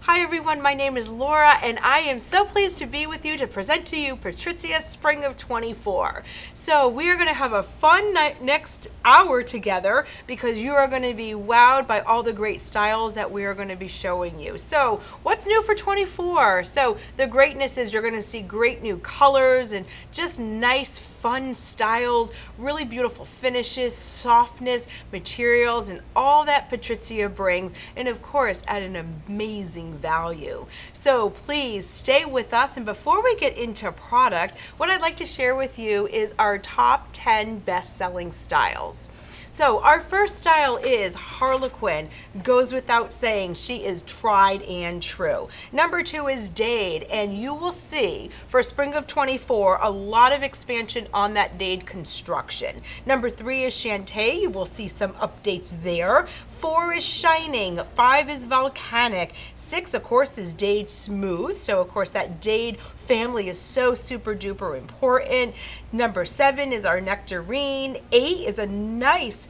Hi everyone, my name is Laura and I am so pleased to be with you to present to you Patrizia Spring of 24. So we are going to have a fun next hour together because you are going to be wowed by all the great styles that we are going to be showing you. So what's new for 24? So the greatness is you're going to see great new colors and just nice fun styles, really beautiful finishes, softness, materials, and all that Patrizia brings, and of course at an amazing value. So please stay with us, and before we get into product, what I'd like to share with you is our top 10 best-selling styles. So our first style is Harlequin. Goes without saying, she is tried and true. Number 2 is Dade, and you will see for spring of 24 a lot of expansion on that Dade construction. Number 3 is Shantae. You will see some updates there. 4 is Shining, 5 is Volcanic, 6 of course is Dade Smooth, so of course that Dade family is so super duper important. Number 7 is our Nectarine, 8 is a nice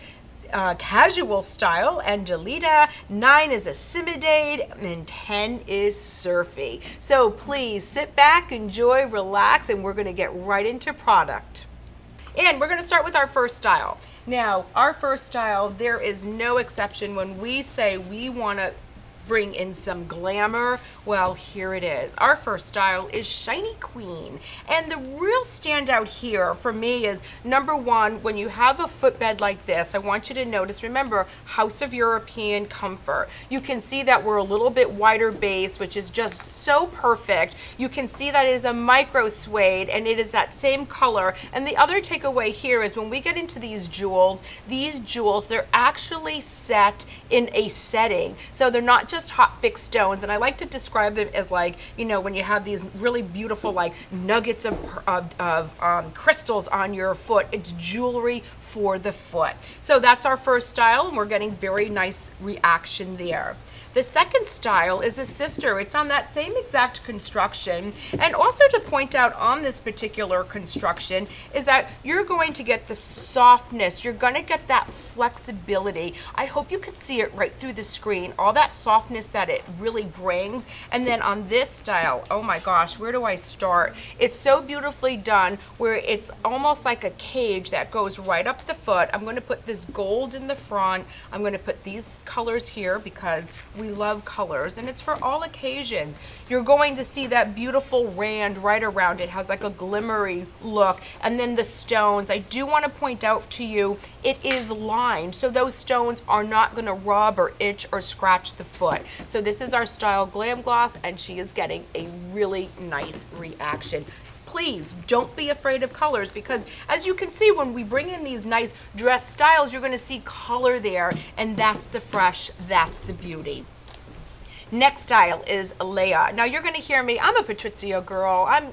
casual style, Angelita, 9 is a Simidade, and 10 is Surfy. So please sit back, enjoy, relax, and we're going to get right into product. And we're going to start with our first style. Now, our first style, there is no exception when we say we want to bring in some glamour. Well, here it is. Our first style is Shiny Queen. And the real standout here for me is number 1, when you have a footbed like this, I want you to notice, remember, House of European comfort. You can see that we're a little bit wider base, which is just so perfect. You can see that it is a micro suede and it is that same color. And the other takeaway here is when we get into these jewels, they're actually set in a setting. So they're not just hot fixed stones, and I like to describe them as like, you know, when you have these really beautiful like nuggets of crystals on your foot, it's jewelry for the foot. So that's our first style, and we're getting very nice reaction there. The second style is a sister. It's on that same exact construction. And also to point out on this particular construction is that you're going to get the softness. You're going to get that flexibility. I hope you can see it right through the screen, all that softness that it really brings. And then on this style, oh my gosh, where do I start? It's so beautifully done where it's almost like a cage that goes right up the foot. I'm going to put this gold in the front. I'm going to put these colors here because we love colors, and it's for all occasions. You're going to see that beautiful rand right around it, has like a glimmery look, and then the stones. I do want to point out to you, it is lined, so those stones are not going to rub or itch or scratch the foot. So this is our style Glam Gloss, and she is getting a really nice reaction. Please don't be afraid of colors, because as you can see, when we bring in these nice dress styles, you're going to see color there, and that's the fresh, that's the beauty. Next style is Leia. Now you're going to hear me, I'm a Patrizia girl. I'm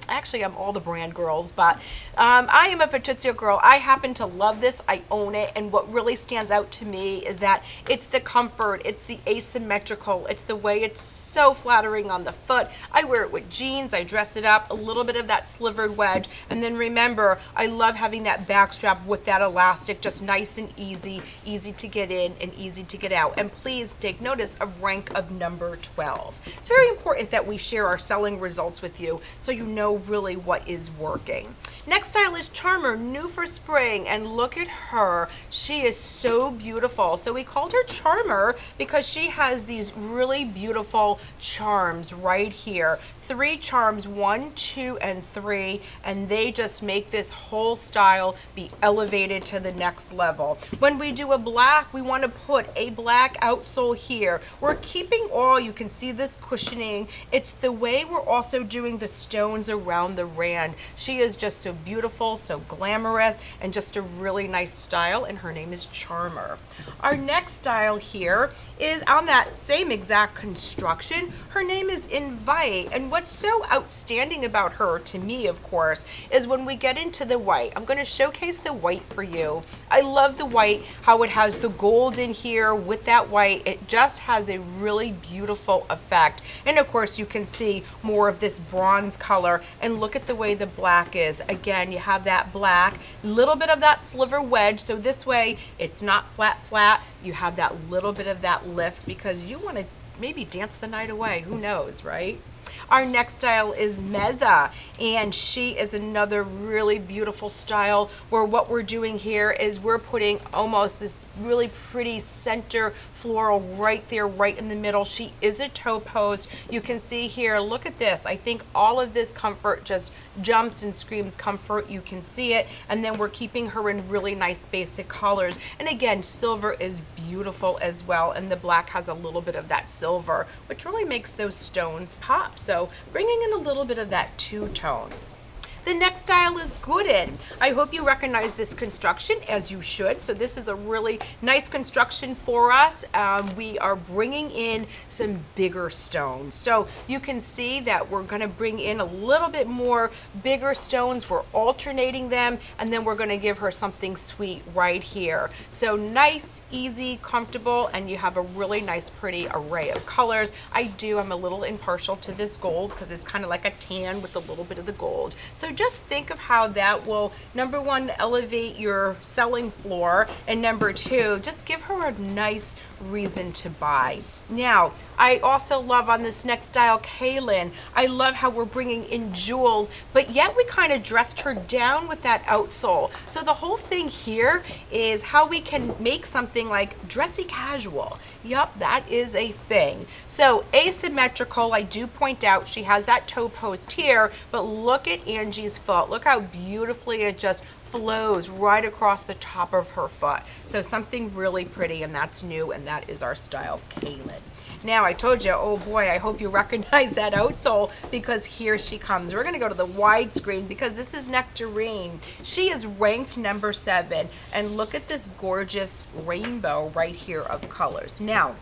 all the brand girls, but I am a Patrizia girl. I happen to love this. I own it, and what really stands out to me is that it's the comfort, it's the asymmetrical, it's the way it's so flattering on the foot. I wear it with jeans, I dress it up, a little bit of that slivered wedge, and then remember, I love having that back strap with that elastic, just nice and easy to get in and easy to get out. And please take notice of rank of number 12. It's very important that we share our selling results with you so you know really what is working. Next style is Charmer, new for spring, and look at her. She is so beautiful. So we called her Charmer because she has these really beautiful charms right here. 3 charms, 1, 2, and 3, and they just make this whole style be elevated to the next level. When we do a black, we want to put a black outsole here. We're keeping all, you can see this cushioning. It's the way we're also doing the stones around the rand. She is just so beautiful, so glamorous, and just a really nice style, and her name is Charmer. Our next style here is on that same exact construction. Her name is Invite, and what's so outstanding about her, to me of course, is when we get into the white. I'm going to showcase the white for you. I love the white, how it has the gold in here with that white. It just has a really beautiful effect. And of course you can see more of this bronze color, and look at the way the black is. Again, you have that black, little bit of that sliver wedge, so this way it's not flat. You have that little bit of that lift because you want to maybe dance the night away. Who knows, right? Our next style is Meza, and she is another really beautiful style where what we're doing here is we're putting almost this really pretty center floral right there, right in the middle. She is a toe post. You can see here, look at this. I think all of this comfort just jumps and screams comfort. You can see it. And then we're keeping her in really nice basic colors. And again, silver is beautiful as well. And the black has a little bit of that silver, which really makes those stones pop. So bringing in a little bit of that two-tone. The next style is Gooden. I hope you recognize this construction, as you should. So this is a really nice construction for us. We are bringing in some bigger stones. So you can see that we're going to bring in a little bit more bigger stones. We're alternating them, and then we're going to give her something sweet right here. So nice, easy, comfortable, and you have a really nice, pretty array of colors. I'm a little impartial to this gold because it's kind of like a tan with a little bit of the gold. So just think of how that will, number one, elevate your selling floor, and number two, just give her a nice reason to buy. Now, I also love on this next style, Kaylin. I love how we're bringing in jewels, but yet we kind of dressed her down with that outsole. So the whole thing here is how we can make something like dressy casual. Yup, that is a thing. So asymmetrical, I do point out she has that toe post here, but look at Angie's foot. Look how beautifully it just flows right across the top of her foot. So something really pretty, and that's new, and that is our style, Kaylin. Now, I told you, oh boy, I hope you recognize that outsole because here she comes. We're going to go to the widescreen because this is Nectarine. She is ranked number 7, and look at this gorgeous rainbow right here of colors. Now,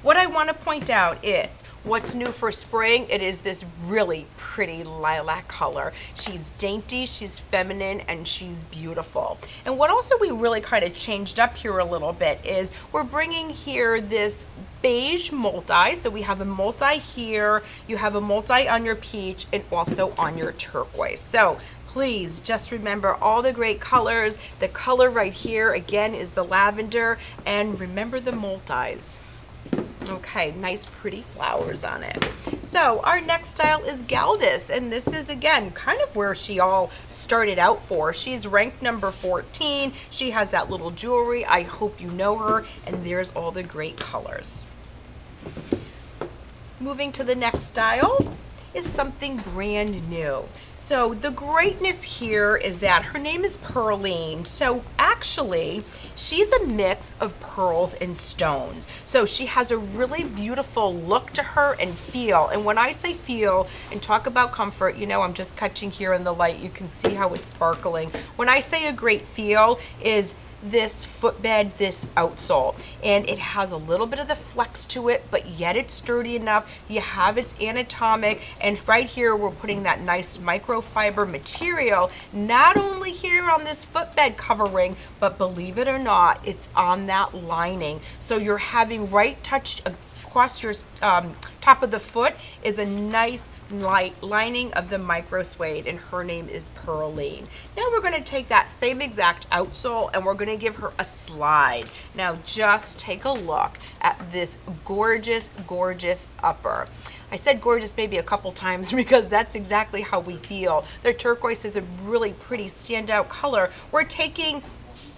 what I want to point out is what's new for spring. It is this really pretty lilac color. She's dainty, she's feminine, and she's beautiful. And what also we really kind of changed up here a little bit is we're bringing here this beige multi. So we have a multi here, you have a multi on your peach, and also on your turquoise. So please just remember all the great colors. The color right here again is the lavender, and remember the multis. Okay, nice pretty flowers on it. So our next style is Galdis, and this is again kind of where she all started out for. She's ranked number 14. She has that little jewelry. I hope you know her, and there's all the great colors. Moving to the next style is something brand new. So the greatness here is that her name is Pearline. So actually, she's a mix of pearls and stones. So she has a really beautiful look to her and feel. And when I say feel and talk about comfort, you know, I'm just catching here in the light. You can see how it's sparkling. When I say a great feel is this footbed, this outsole, and it has a little bit of the flex to it, but yet it's sturdy enough. You have its anatomic, and right here we're putting that nice microfiber material, not only here on this footbed covering, but believe it or not, it's on that lining. So you're having right touched across your top of the foot is a nice light lining of the micro suede, and her name is Pearline. Now we're going to take that same exact outsole and we're going to give her a slide. Now just take a look at this gorgeous, gorgeous upper. I said gorgeous maybe a couple times because that's exactly how we feel. The turquoise is a really pretty standout color. We're taking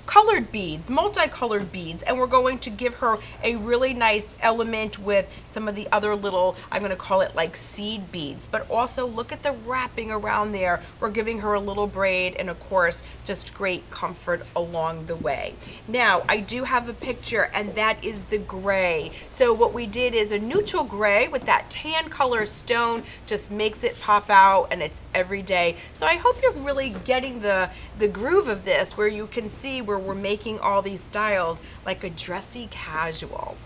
colored beads, multicolored beads, and we're going to give her a really nice element with some of the other little, I'm going to call it like seed beads, but also look at the wrapping around there. We're giving her a little braid, and of course just great comfort along the way. Now I do have a picture, and that is the gray. So what we did is a neutral gray with that tan color stone, just makes it pop out, and it's everyday. So I hope you're really getting the groove of this, where you can see where we're making all these styles like a dressy casual.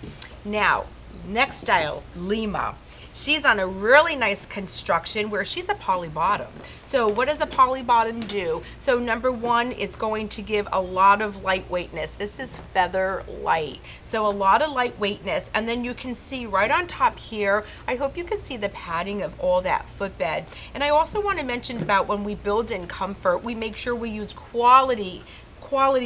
Now, next style, Lima. She's on a really nice construction where she's a poly bottom. So what does a poly bottom do? So number one, it's going to give a lot of lightweightness. This is feather light. So a lot of lightweightness. And then you can see right on top here, I hope you can see the padding of all that footbed. And I also want to mention about when we build in comfort, we make sure we use quality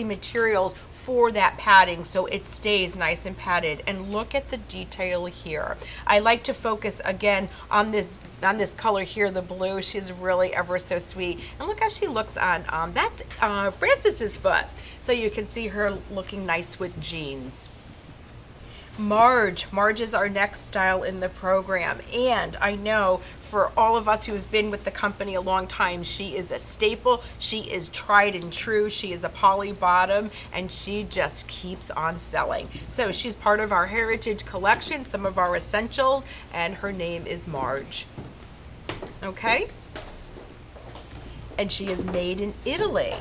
materials for that padding so it stays nice and padded. And look at the detail here. I like to focus again on this color here, the blue. She's really ever so sweet. And look how she looks on, that's Frances's foot. So you can see her looking nice with jeans. Marge is our next style in the program, and I know for all of us who have been with the company a long time, she is a staple. She is tried and true. She is a poly bottom, and she just keeps on selling. So she's part of our heritage collection, some of our essentials, and her name is Marge. Okay? And she is made in Italy.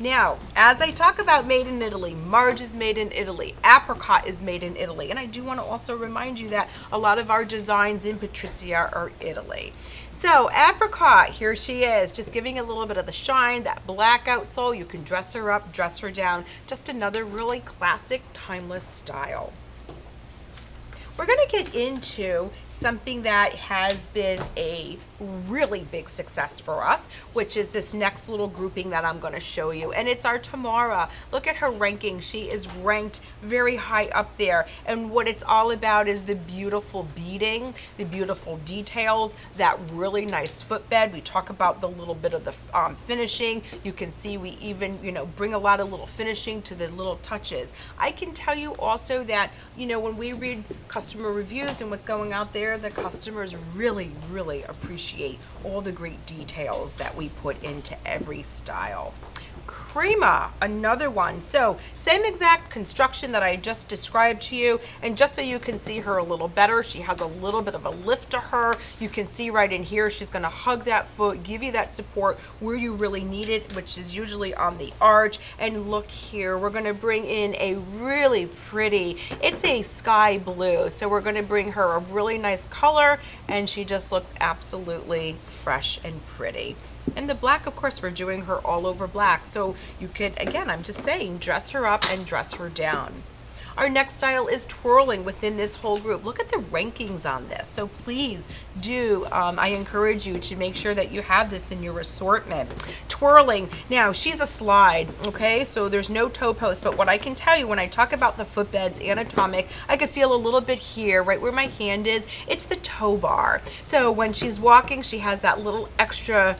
Now, as I talk about made in Italy, Marge is made in Italy, Apricot is made in Italy, and I do want to also remind you that a lot of our designs in Patrizia are Italy. So Apricot, here she is, just giving a little bit of the shine, that black outsole. You can dress her up, dress her down, just another really classic, timeless style. We're going to get into something that has been a really big success for us, which is this next little grouping that I'm going to show you. And it's our Tamara. Look at her ranking. She is ranked very high up there. And what it's all about is the beautiful beading, the beautiful details, that really nice footbed. We talk about the little bit of the finishing. You can see we even, bring a lot of little finishing to the little touches. I can tell you also that, when we read customer reviews and what's going out there, the customers really, really appreciate all the great details that we put into every style. Crema, another one. So same exact construction that I just described to you, and just so you can see her a little better, she has a little bit of a lift to her. You can see right in here, she's going to hug that foot, give you that support where you really need it, which is usually on the arch. And look here, we're going to bring in a really pretty, it's a sky blue, so we're going to bring her a really nice color, and she just looks absolutely fresh and pretty. And the black, of course, we're doing her all over black. So you could, again, I'm just saying, dress her up and dress her down. Our next style is twirling within this whole group. Look at the rankings on this. So please do, I encourage you to make sure that you have this in your assortment. Twirling, now she's a slide, okay? So there's no toe post, but what I can tell you when I talk about the footbeds, anatomic, I could feel a little bit here, right where my hand is. It's the toe bar. So when she's walking, she has that little extra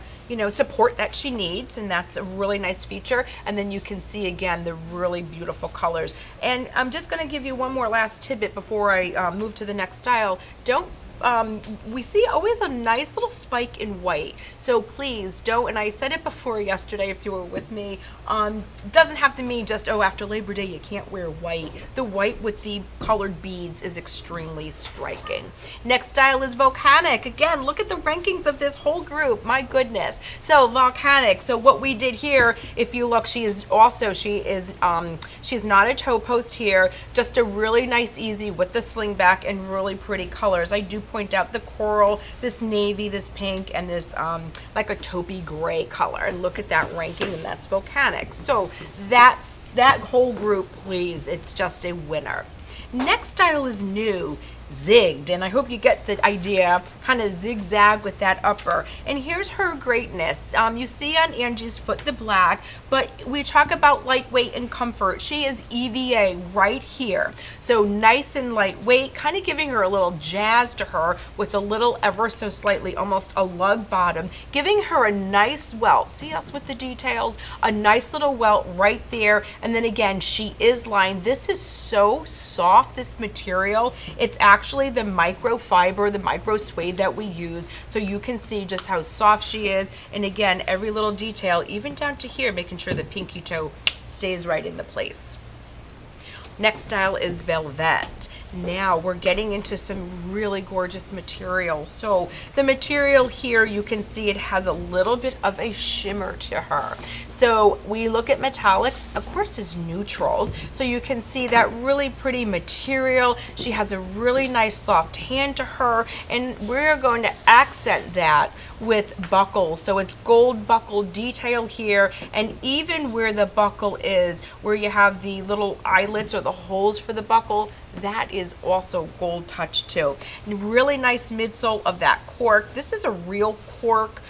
support that she needs, and that's a really nice feature. And then you can see again the really beautiful colors. And I'm just going to give you one more last tidbit before I move to the next style. We see always a nice little spike in white, so please don't, and I said it before yesterday if you were with me, doesn't have to mean just, after Labor Day you can't wear white. The white with the colored beads is extremely striking. Next style is volcanic. Again, look at the rankings of this whole group, my goodness. So volcanic, so what we did here, if you look, she's not a toe post here, just a really nice easy with the sling back and really pretty colors. I do point out the coral, this navy, this pink, and this like a taupey gray color. And look at that ranking, and that's volcanic. So that's that whole group, please. It's just a winner. Next style is new. Zigged, and I hope you get the idea, kind of zigzag with that upper. And here's her greatness. You see on Angie's foot the black, but we talk about lightweight and comfort. She is EVA right here. So nice and lightweight, kind of giving her a little jazz to her with a little ever so slightly, almost a lug bottom, giving her a nice welt. See us with the details? A nice little welt right there. And then again, she is lined. This is so soft, this material. It's actually the microfiber, the micro suede that we use, so you can see just how soft she is. And again, every little detail, even down to here, making sure the pinky toe stays right in the place. Next style is velvet. Now we're getting into some really gorgeous material. So the material here, you can see it has a little bit of a shimmer to her. So we look at metallics, of course, as neutrals. So you can see that really pretty material. She has a really nice soft hand to her, and we're going to accent that with buckles. So it's gold buckle detail here, and even where the buckle is, where you have the little eyelets or the holes for the buckle, that is also gold touch too. Really nice midsole of that cork. This is a real cork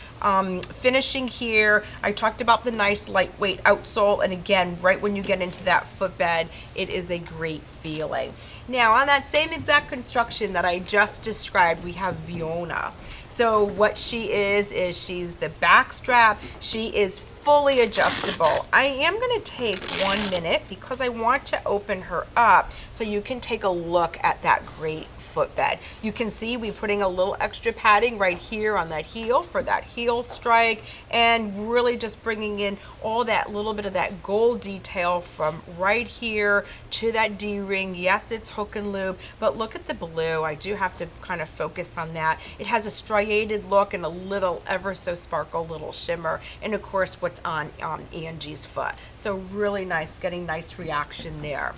finishing here. I talked about the nice lightweight outsole, and again, right when you get into that footbed, it is a great feeling. Now, on that same exact construction that I just described, we have Viona. So what she is she's the back strap. She is fully adjustable. I am going to take 1 minute because I want to open her up so you can take a look at that great footbed. You can see we're putting a little extra padding right here on that heel for that heel strike, and really just bringing in all that little bit of that gold detail from right here to that D-ring. Yes, it's hook and loop, but look at the blue. I do have to kind of focus on that. It has a striated look and a little ever so sparkle little shimmer, and of course what's on Angie's foot. So really nice, getting nice reaction there.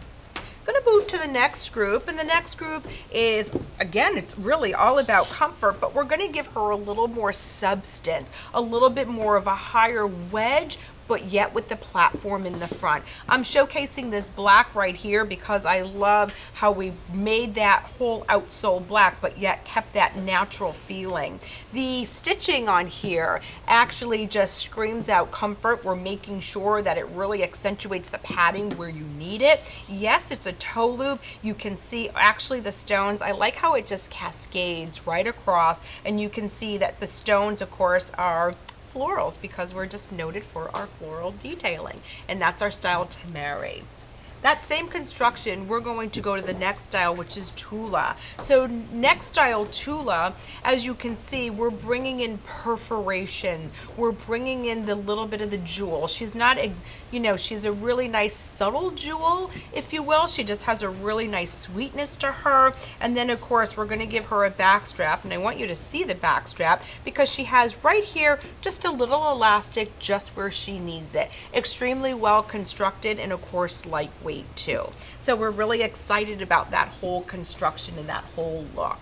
Going to move to the next group, and the next group is, again, it's really all about comfort, but we're going to give her a little more substance, a little bit more of a higher wedge, but yet with the platform in the front. I'm showcasing this black right here because I love how we made that whole outsole black, but yet kept that natural feeling. The stitching on here actually just screams out comfort. We're making sure that it really accentuates the padding where you need it. Yes, it's a toe loop. You can see actually the stones. I like how it just cascades right across, and you can see that the stones, of course, are florals because we're just noted for our floral detailing, and that's our style to marry. That same construction, we're going to go to the next style, which is Tula. So next style, Tula, as you can see, we're bringing in perforations. We're bringing in the little bit of the jewel. She's not, she's a really nice subtle jewel, if you will. She just has a really nice sweetness to her. And then, of course, we're going to give her a back strap, and I want you to see the back strap because she has right here just a little elastic just where she needs it. Extremely well constructed, and of course, lightweight too. So we're really excited about that whole construction and that whole look.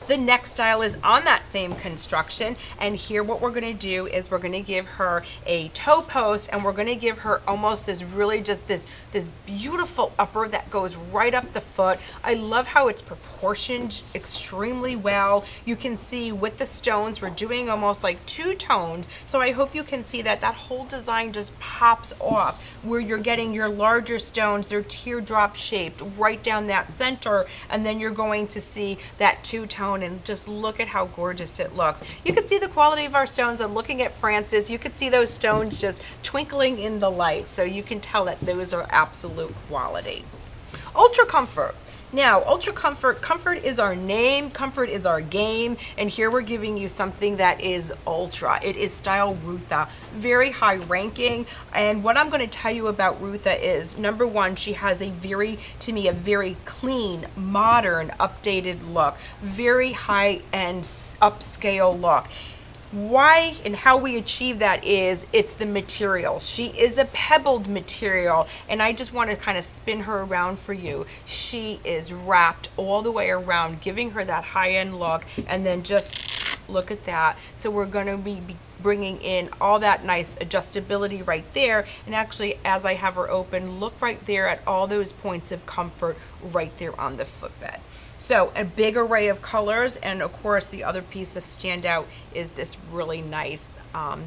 The next style is on that same construction, and here what we're going to do is we're going to give her a toe post, and we're going to give her almost this really just this beautiful upper that goes right up the foot. I love how it's proportioned extremely well. You can see with the stones we're doing almost like two tones, so I hope you can see that that whole design just pops off where you're getting your larger stones. They're teardrop shaped right down that center, and then you're going to see that two-tone, and just look at how gorgeous it looks. You can see the quality of our stones. I'm looking at Frances. You could see those stones just twinkling in the light, so you can tell that those are absolute quality. Ultra Comfort. Now, Ultra Comfort, comfort is our name, comfort is our game, and here we're giving you something that is ultra. It is style Rutha, very high ranking, and what I'm going to tell you about Rutha is, number one, she has a very clean, modern, updated look, very high-end, upscale look. Why and how we achieve that is it's the material. She is a pebbled material, and I just want to kind of spin her around for you. She is wrapped all the way around, giving her that high-end look, and then just look at that. So we're going to be bringing in all that nice adjustability right there, and actually as I have her open, look right there at all those points of comfort right there on the footbed. So a big array of colors, and of course the other piece of standout is this really nice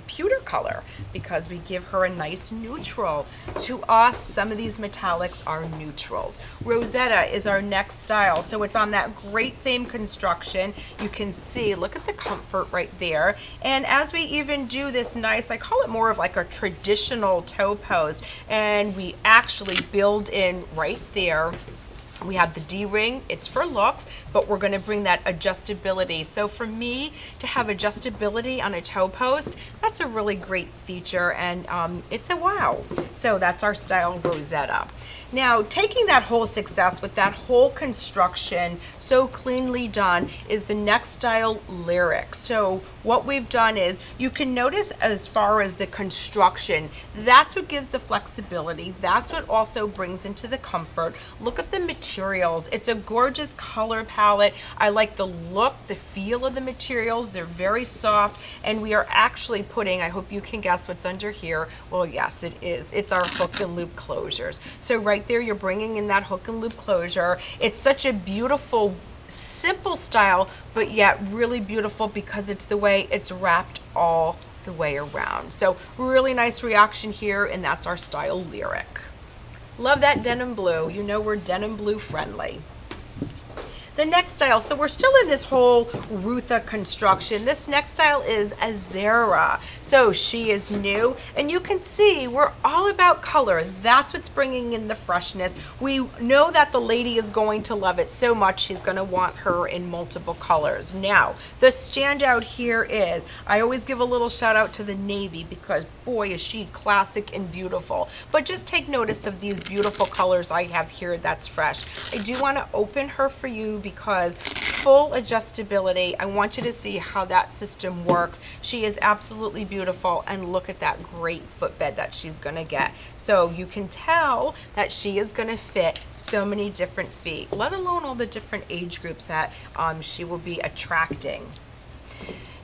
pewter color, because we give her a nice neutral. To us, some of these metallics are neutrals. Rosetta is our next style, so it's on that great same construction. You can see, look at the comfort right there, and as we even do this nice, I call it more of like a traditional toe post, and we actually build in right there. We have the D-ring, it's for looks, but we're going to bring that adjustability. So for me to have adjustability on a toe post, that's a really great feature, and it's a wow. So that's our style Rosetta. Now, taking that whole success with that whole construction so cleanly done is the next style Lyric. So what we've done is, you can notice as far as the construction, that's what gives the flexibility. That's what also brings into the comfort. Look at the materials. It's a gorgeous color palette. I like the look, the feel of the materials. They're very soft, and we are actually putting, I hope you can guess what's under here. Well, yes, it is. It's our hook and loop closures. So right there, you're bringing in that hook and loop closure. It's such a beautiful, simple style, but yet really beautiful because it's the way it's wrapped all the way around. So really nice reaction here, and that's our style Lyric. Love that denim blue. You know we're denim blue friendly. The next style, so we're still in this whole Rutha construction. This next style is Azera. So she is new, and you can see we're all about color. That's what's bringing in the freshness. We know that the lady is going to love it so much, she's gonna want her in multiple colors. Now, the standout here is, I always give a little shout out to the navy because boy is she classic and beautiful. But just take notice of these beautiful colors I have here that's fresh. I do wanna open her for you because full adjustability. I want you to see how that system works. She is absolutely beautiful, and look at that great footbed that she's gonna get. So you can tell that she is gonna fit so many different feet, let alone all the different age groups that she will be attracting.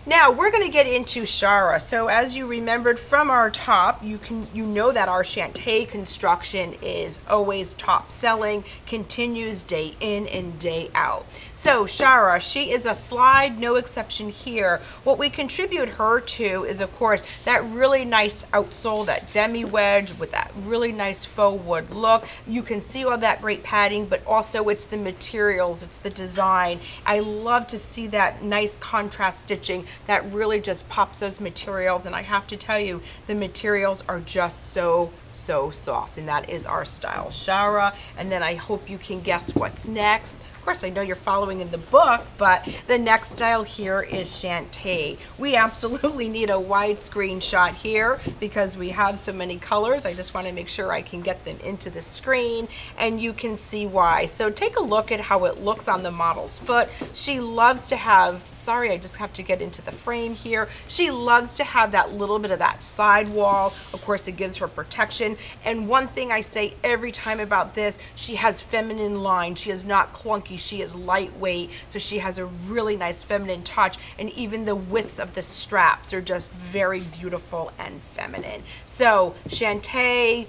Now we're going to get into Shara. So as you remembered from our top, you know that our Shantae construction is always top selling, continues day in and day out. So Shara, she is a slide, no exception here. What we contribute her to is, of course, that really nice outsole, that demi wedge with that really nice faux wood look. You can see all that great padding, but also it's the materials, it's the design. I love to see that nice contrast stitching that really just pops those materials, and I have to tell you, the materials are just so soft, and that is our style Shara. And then I hope you can guess what's next. Of course, I know you're following in the book, but the next style here is Shantae. We absolutely need a widescreen shot here because we have so many colors. I just want to make sure I can get them into the screen, and you can see why. So take a look at how it looks on the model's foot. She loves to have, sorry, I just have to get into the frame here. She loves to have that little bit of that sidewall. Of course, it gives her protection. And one thing I say every time about this, she has feminine line. She is not clunky. She is lightweight, so she has a really nice feminine touch, and even the widths of the straps are just very beautiful and feminine. So Shantae,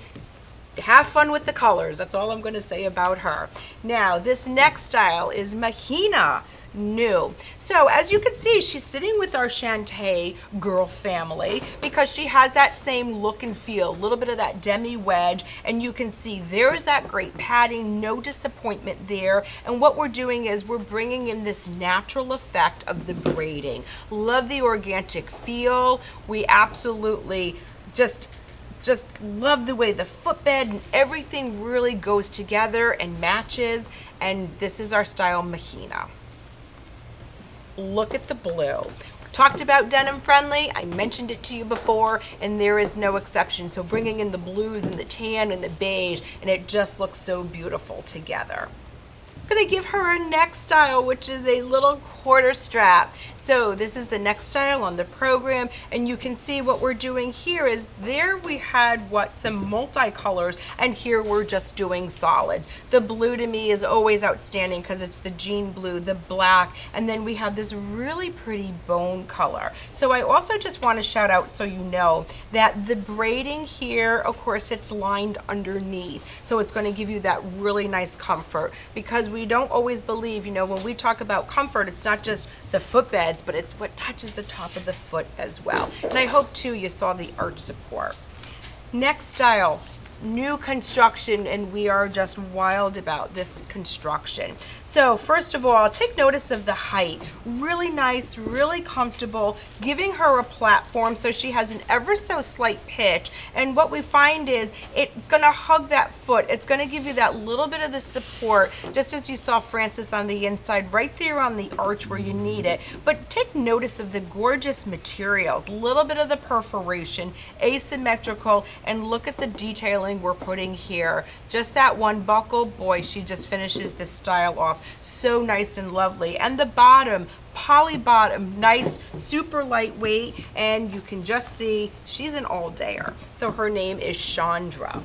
have fun with the colors. That's all I'm going to say about her. Now, this next style is Mahina. New. So as you can see, she's sitting with our Shantae girl family because she has that same look and feel, a little bit of that demi wedge, and you can see there's that great padding, no disappointment there. And what we're doing is we're bringing in this natural effect of the braiding. Love the organic feel. We absolutely just love the way the footbed and everything really goes together and matches. And this is our style Mahina. Look at the blue. Talked about denim friendly. I mentioned it to you before, and there is no exception. So bringing in the blues and the tan and the beige, and it just looks so beautiful together. I'm gonna give her a next style, which is a little quarter strap. So this is the next style on the program, and you can see what we're doing here is there we had some multicolors, and here we're just doing solids. The blue to me is always outstanding because it's the jean blue, the black, and then we have this really pretty bone color. So I also just want to shout out so you know that the braiding here, of course, it's lined underneath. So it's going to give you that really nice comfort, because we don't always believe, you know, when we talk about comfort, it's not just the footbeds, but it's what touches the top of the foot as well. And I hope too you saw the arch support. Next style, new construction, and we are just wild about this construction. So first of all, take notice of the height. Really nice, really comfortable, giving her a platform so she has an ever so slight pitch. And what we find is it's gonna hug that foot. It's gonna give you that little bit of the support, just as you saw Frances on the inside, right there on the arch where you need it. But take notice of the gorgeous materials, little bit of the perforation, asymmetrical, and look at the detailing detailing we're putting here. Just that one buckle, boy, she just finishes this style off so nice and lovely. And the bottom, poly bottom, nice, super lightweight, and you can just see she's an all-dayer. So her name is Chandra.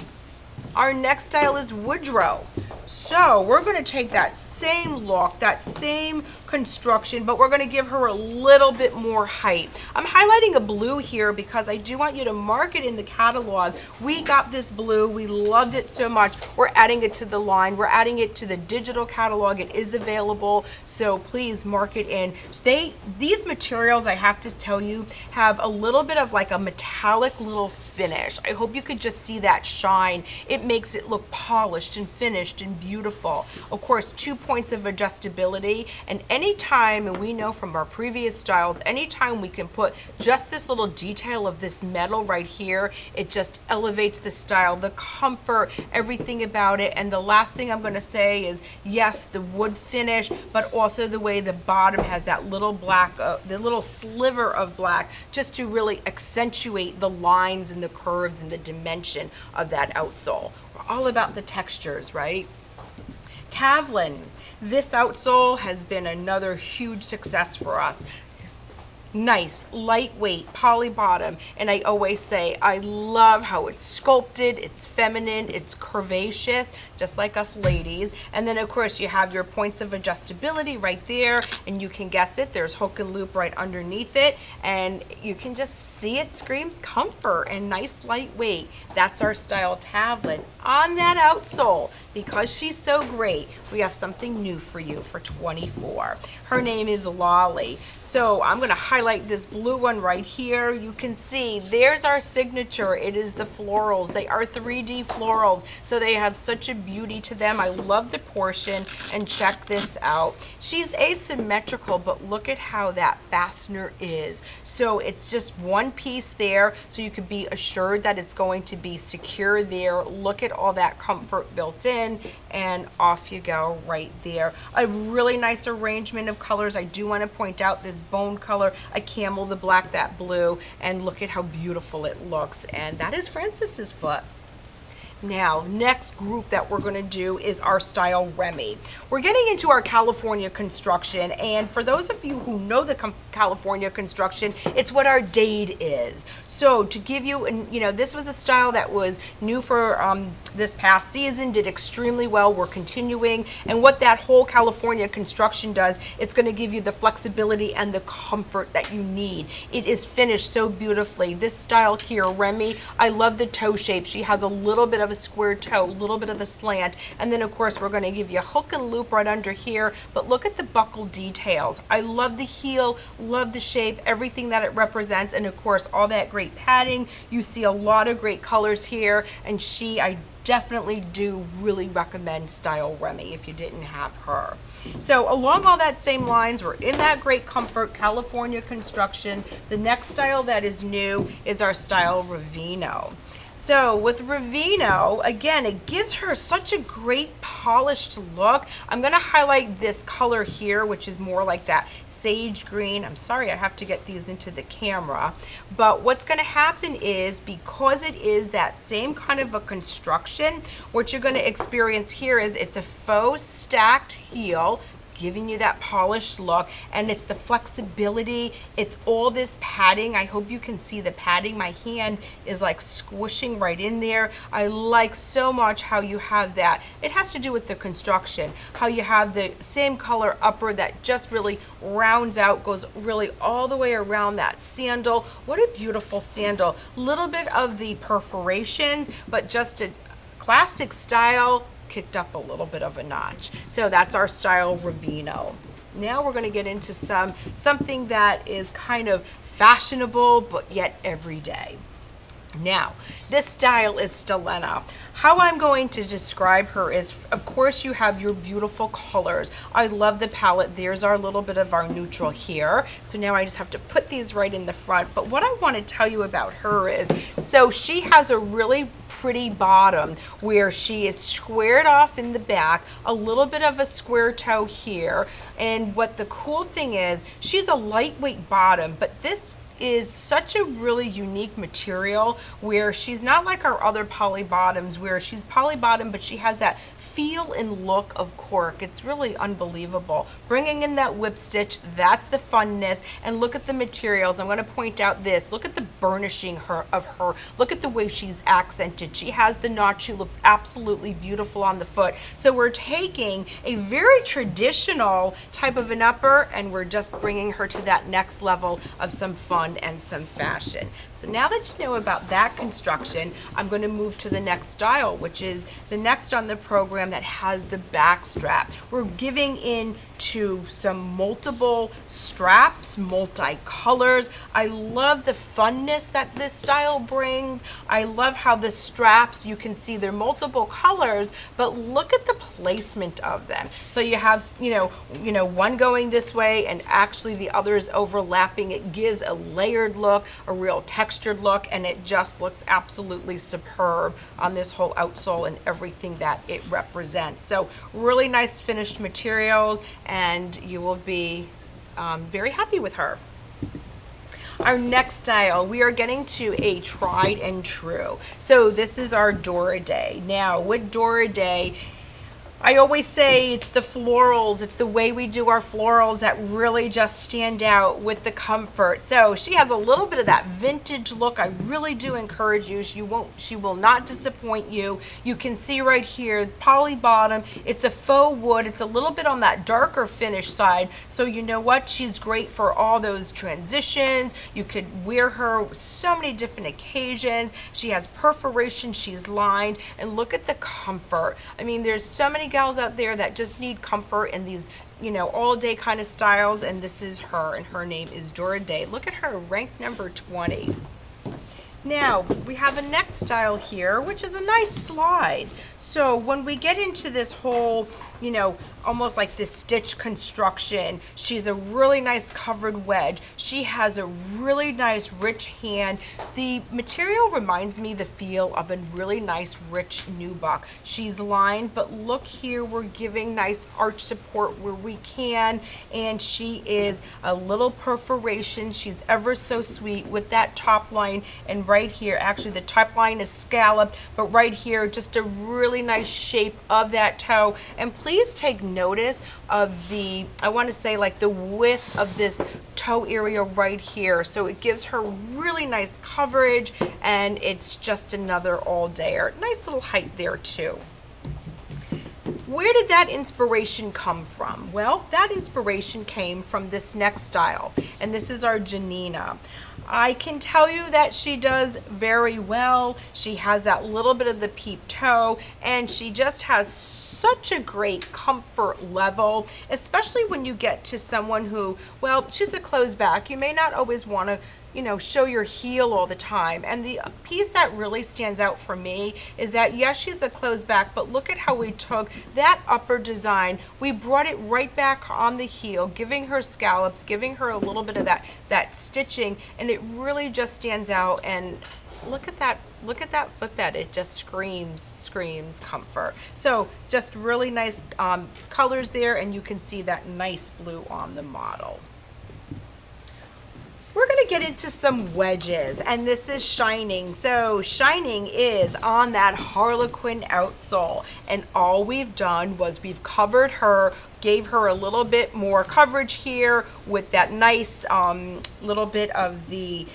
Our next style is Woodrow. So we're going to take that same look, that same construction, but we're going to give her a little bit more height. I'm highlighting a blue here because I do want you to mark it in the catalog. We got this blue. We loved it so much. We're adding it to the line. We're adding it to the digital catalog. It is available, so please mark it in. These materials, I have to tell you, have a little bit of like a metallic little finish. I hope you could just see that shine. It makes it look polished and finished and beautiful. Of course, 2 points of adjustability, and anytime, and we know from our previous styles, anytime we can put just this little detail of this metal right here, it just elevates the style, the comfort, everything about it. And the last thing I'm going to say is, yes, the wood finish, but also the way the bottom has that little black, the little sliver of black, just to really accentuate the lines and the curves and the dimension of that outsole. We're all about the textures, right? Tavlin. This outsole has been another huge success for us. Nice, lightweight, poly bottom, and I always say I love how it's sculpted, it's feminine, it's curvaceous, just like us ladies. And then of course you have your points of adjustability right there, and you can guess it, there's hook and loop right underneath it, and you can just see it screams comfort and nice lightweight. That's our style Tavlin. On that outsole, because she's so great, we have something new for you for 24. Her name is Lolly. So I'm going to highlight this blue one right here. You can see there's our signature. It is the florals. They are 3D florals, so they have such a beauty to them. I love the portion, and check this out. She's asymmetrical, but look at how that fastener is. So it's just one piece there, so you could be assured that it's going to be secure there. Look at all that comfort built in, and off you go right there. A really nice arrangement of colors. I do want to point out this bone color, a camel, the black, that blue, and look at how beautiful it looks. And that is Francis's foot. Now, next group that we're going to do is our style Remy. We're getting into our California construction, and for those of you who know the California construction, it's what our dade is. So to give you, this was a style that was new for this past season, did extremely well. We're continuing, and what that whole California construction does, it's going to give you the flexibility and the comfort that you need. It is finished so beautifully. This style here, Remy, I love the toe shape. She has a little bit of a square toe, a little bit of the slant, and then of course we're going to give you a hook and loop right under here. But look at the buckle details. I love the heel, love the shape, everything that it represents, and of course all that great padding. You see a lot of great colors here, and I definitely do really recommend style Remy if you didn't have her. So along all that same lines, we're in that great comfort California construction. The next style that is new is our style Ravino. So with Ravino, again, it gives her such a great polished look. I'm going to highlight this color here, which is more like that sage green. I'm sorry, I have to get these into the camera. But what's going to happen is, because it is that same kind of a construction, what you're going to experience here is it's a faux stacked heel, giving you that polished look, and it's the flexibility, it's all this padding. I hope you can see the padding. My hand is like squishing right in there. I like so much how you have that. It has to do with the construction, how you have the same color upper that just really rounds out, goes really all the way around that sandal. What a beautiful sandal. Little bit of the perforations, but just a classic style, kicked up a little bit of a notch. So that's our style Ravino. Now we're going to get into something that is kind of fashionable but yet everyday. Now, this style is Stelena. How I'm going to describe her is, of course, you have your beautiful colors. I love the palette. There's our little bit of our neutral here. So now I just have to put these right in the front. But what I want to tell you about her is, so she has a really pretty bottom where she is squared off in the back, a little bit of a square toe here. And what the cool thing is, she's a lightweight bottom, but this is such a really unique material where she's not like our other poly bottoms where she's poly bottom, but she has that feel and look of cork. It's really unbelievable. Bringing in that whip stitch, that's the funness. And look at the materials. I'm going to point out this. Look at the burnishing of her. Look at the way she's accented. She has the notch. She looks absolutely beautiful on the foot. So we're taking a very traditional type of an upper and we're just bringing her to that next level of some fun and some fashion. So now that you know about that construction, I'm going to move to the next style, which is the next on the program that has the back strap. We're giving in to some multiple straps, multi-colors. I love the funness that this style brings. I love how the straps, you can see they're multiple colors, but look at the placement of them. So you have, you know, one going this way and actually the other is overlapping. It gives a layered look, a real textured look, and it just looks absolutely superb on this whole outsole and everything that it represents. So really nice finished materials, and you will be very happy with her. Our next style, we are getting to a tried and true. So this is our Dora Day. Now with Dora Day, I always say it's the florals, it's the way we do our florals that really just stand out with the comfort. So she has a little bit of that vintage look. I really do encourage you. She will not disappoint you. You can see right here, poly bottom. It's a faux wood. It's a little bit on that darker finish side. So you know what? She's great for all those transitions. You could wear her so many different occasions. She has perforation. She's lined. And look at the comfort. I mean, there's so many gals out there that just need comfort in these, you know, all day kind of styles, and this is her, and her name is Dora Day. Look at her, ranked number 20. Now we have a next style here, which is a nice slide. So when we get into this whole, you know, almost like this stitch construction, she's a really nice covered wedge. She has a really nice rich hand. The material reminds me the feel of a really nice rich nubuck. She's lined, but look here, we're giving nice arch support where we can, and she is a little perforation. She's ever so sweet with that top line, and right here, actually the top line is scalloped, but right here, just a really nice shape of that toe. And please take notice of the, I want to say like the width of this toe area right here. So it gives her really nice coverage, and it's just another all-dayer. Nice little height there too. Where did that inspiration come from? Well, that inspiration came from this next style, and this is our Janina. I can tell you that she does very well. She has that little bit of the peep toe, and she just has such a great comfort level, especially when you get to someone who, well, she's a closed back. You may not always want to, you know, show your heel all the time. And the piece that really stands out for me is that, yes, she's a closed back, but look at how we took that upper design, we brought it right back on the heel, giving her scallops, giving her a little bit of that stitching, and it really just stands out. And look at that footbed. It just screams comfort. So just really nice colors there, and you can see that nice blue on the model. We're going to get into some wedges, and this is Shining. So Shining is on that Harlequin outsole, and all we've done was we've covered her, gave her a little bit more coverage here with that nice little bit of the,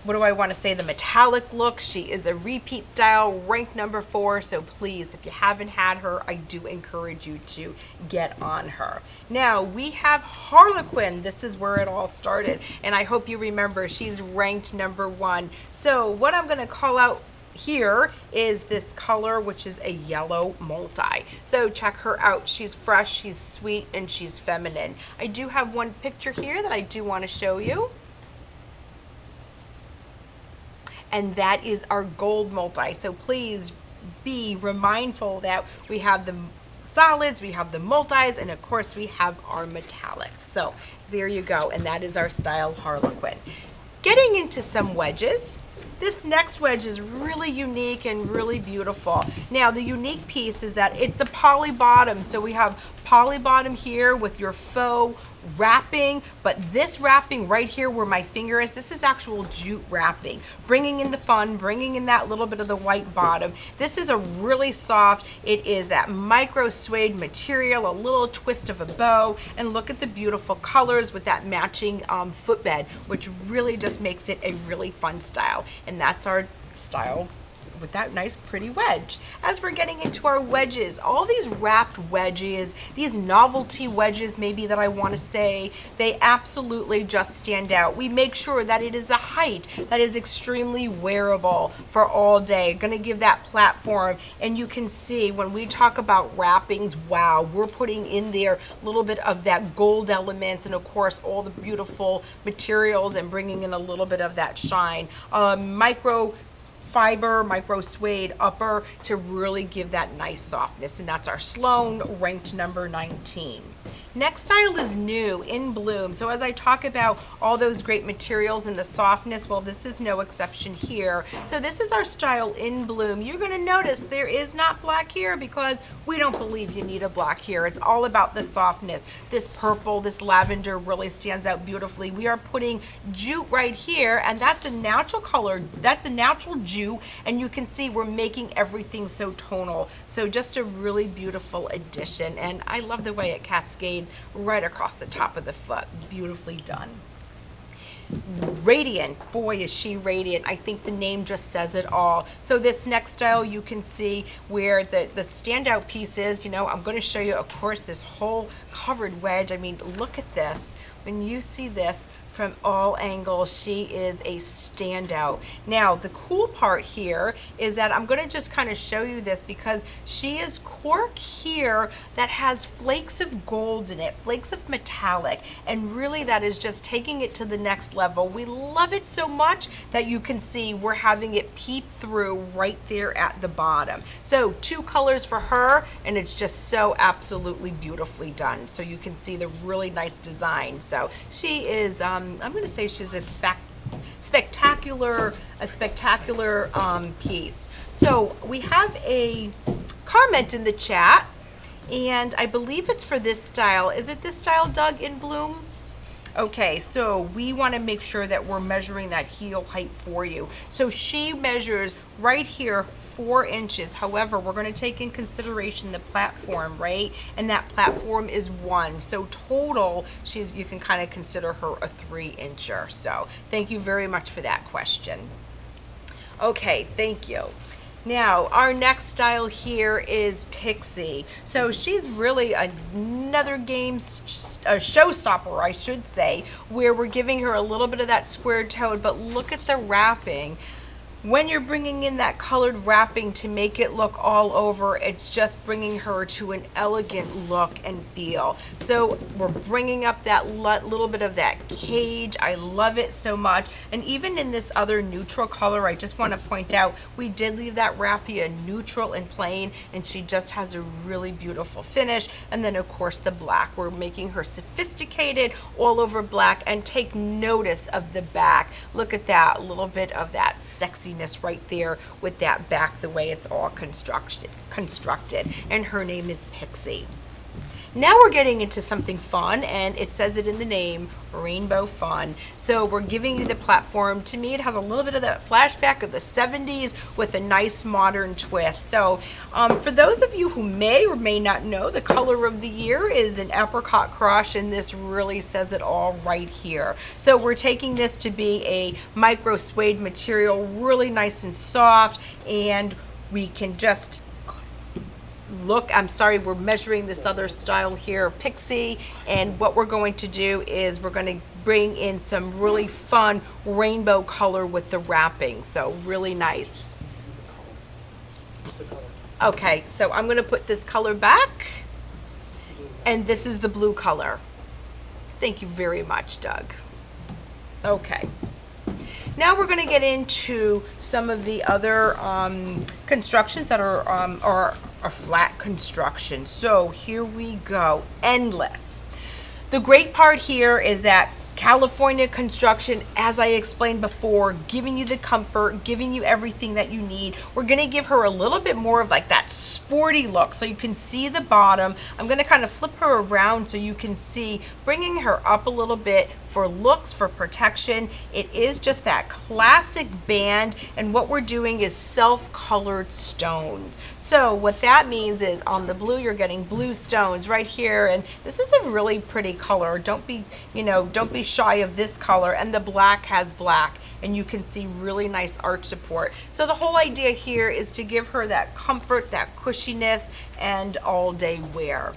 what do I want to say, the metallic look. She is a repeat style, ranked number 4, so please, if you haven't had her, I do encourage you to get on her. Now we have Harlequin. This is where it all started, and I hope you remember she's ranked number 1. So what I'm going to call out here is this color, which is a yellow multi. So check her out. She's fresh, she's sweet, and she's feminine. I do have one picture here that I do want to show you. And that is our gold multi. So please be mindful that we have the solids, we have the multis, and of course we have our metallics. So there you go, and that is our style Harlequin. Getting into some wedges. This next wedge is really unique and really beautiful. Now the unique piece is that it's a poly bottom, so we have poly bottom here with your faux wrapping, but this wrapping right here where my finger is, this is actual jute wrapping, bringing in the fun, bringing in that little bit of the white bottom. This is a really soft, it is that micro suede material, a little twist of a bow, and look at the beautiful colors with that matching footbed, which really just makes it a really fun style. And that's our style with that nice pretty wedge. As we're getting into our wedges, all these wrapped wedges, these novelty wedges maybe that I want to say, they absolutely just stand out. We make sure that it is a height that is extremely wearable for all day. Going to give that platform, and you can see when we talk about wrappings, wow, we're putting in there a little bit of that gold elements and of course all the beautiful materials and bringing in a little bit of that shine. Micro fiber, micro suede upper to really give that nice softness, and that's our Sloan, ranked number 19. Next style is new, in bloom. So as I talk about all those great materials and the softness, well, this is no exception here. So this is our style in bloom. You're gonna notice there is not black here because we don't believe you need a black here. It's all about the softness. This purple, this lavender really stands out beautifully. We are putting jute right here, and that's a natural color. That's a natural jute, and you can see we're making everything so tonal. So just a really beautiful addition, and I love the way it cascades right across the top of the foot. Beautifully done. Radiant, boy is she radiant. I think the name just says it all. So this next style, you can see where the standout piece is. You know, I'm going to show you, of course, this whole covered wedge. I mean, look at this. When you see this from all angles, she is a standout. Now, the cool part here is that I'm gonna just kind of show you this because she is cork here that has flakes of gold in it, flakes of metallic, and really that is just taking it to the next level. We love it so much that you can see we're having it peep through right there at the bottom. So 2 colors for her, and it's just so absolutely beautifully done. So you can see the really nice design. So she is, I'm going to say she's a spectacular piece. So we have a comment in the chat, and I believe it's for this style. Is it this style, Doug, in bloom? Okay, so we want to make sure that we're measuring that heel height for you. So she measures right here 4 inches. However, we're going to take in consideration the platform, right? And that platform is 1. So total, you can kind of consider her a 3-incher. So thank you very much for that question. Okay, thank you. Now, our next style here is Pixie. So she's really another game, a showstopper, I should say, where we're giving her a little bit of that square toed, but look at the wrapping. When you're bringing in that colored wrapping to make it look all over, it's just bringing her to an elegant look and feel. So we're bringing up that little bit of that cage. I love it so much. And even in this other neutral color, I just want to point out, we did leave that raffia neutral and plain, and she just has a really beautiful finish. And then of course the black, we're making her sophisticated, all over black, and take notice of the back. Look at that, a little bit of that sexy right there with that back, the way it's all constructed. And her name is Pixie. Now we're getting into something fun, and it says it in the name, rainbow fun. So we're giving you the platform. To me, it has a little bit of that flashback of the 70s with a nice modern twist. So for those of you who may or may not know, the color of the year is an apricot crush, and this really says it all right here. So we're taking this to be a micro suede material, really nice and soft, and we can just look, I'm sorry, we're measuring this other style here, Pixie, and what we're going to do is we're going to bring in some really fun rainbow color with the wrapping. So really nice. Okay, so I'm going to put this color back, and this is the blue color. Thank you very much, Doug. Okay. Now we're going to get into some of the other constructions that are a flat construction. So here we go. Endless. The great part here is that California construction, as I explained before, giving you the comfort, giving you everything that you need. We're gonna give her a little bit more of like that sporty look so you can see the bottom. I'm gonna kind of flip her around so you can see, bringing her up a little bit for looks, for protection. It is just that classic band, and what we're doing is self-colored stones. So what that means is on the blue, you're getting blue stones right here, and this is a really pretty color. Don't be shy of this color, and the black has black, and you can see really nice arch support. So the whole idea here is to give her that comfort, that cushiness, and all day wear.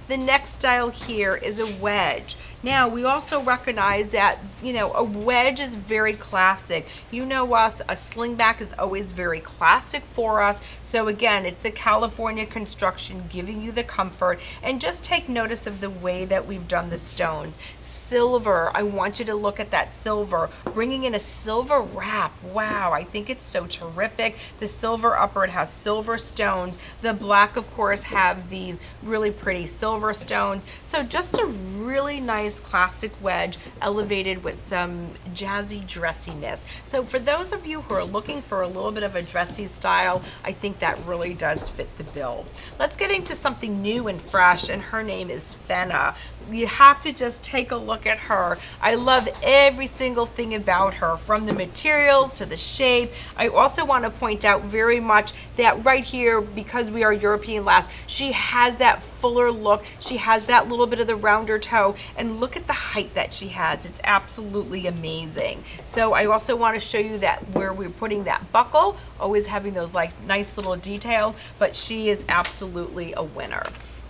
The next style here is a wedge. Now, we also recognize that, a wedge is very classic. You know us, a slingback is always very classic for us. So again, it's the California construction giving you the comfort. And just take notice of the way that we've done the stones. Silver, I want you to look at that silver. Bringing in a silver wrap. Wow, I think it's so terrific. The silver upper, it has silver stones. The black, of course, have these really pretty silver stones. So just a really nice classic wedge elevated with some jazzy dressiness. So for those of you who are looking for a little bit of a dressy style, I think that really does fit the bill. Let's get into something new and fresh, and her name is Fenna. You have to just take a look at her. I love every single thing about her, from the materials to the shape. I also want to point out very much that right here, because we are European last, she has that fuller look. She has that little bit of the rounder toe, and look at the height that she has. It's absolutely amazing. So I also want to show you that where we're putting that buckle, always having those like nice little details, but she is absolutely a winner.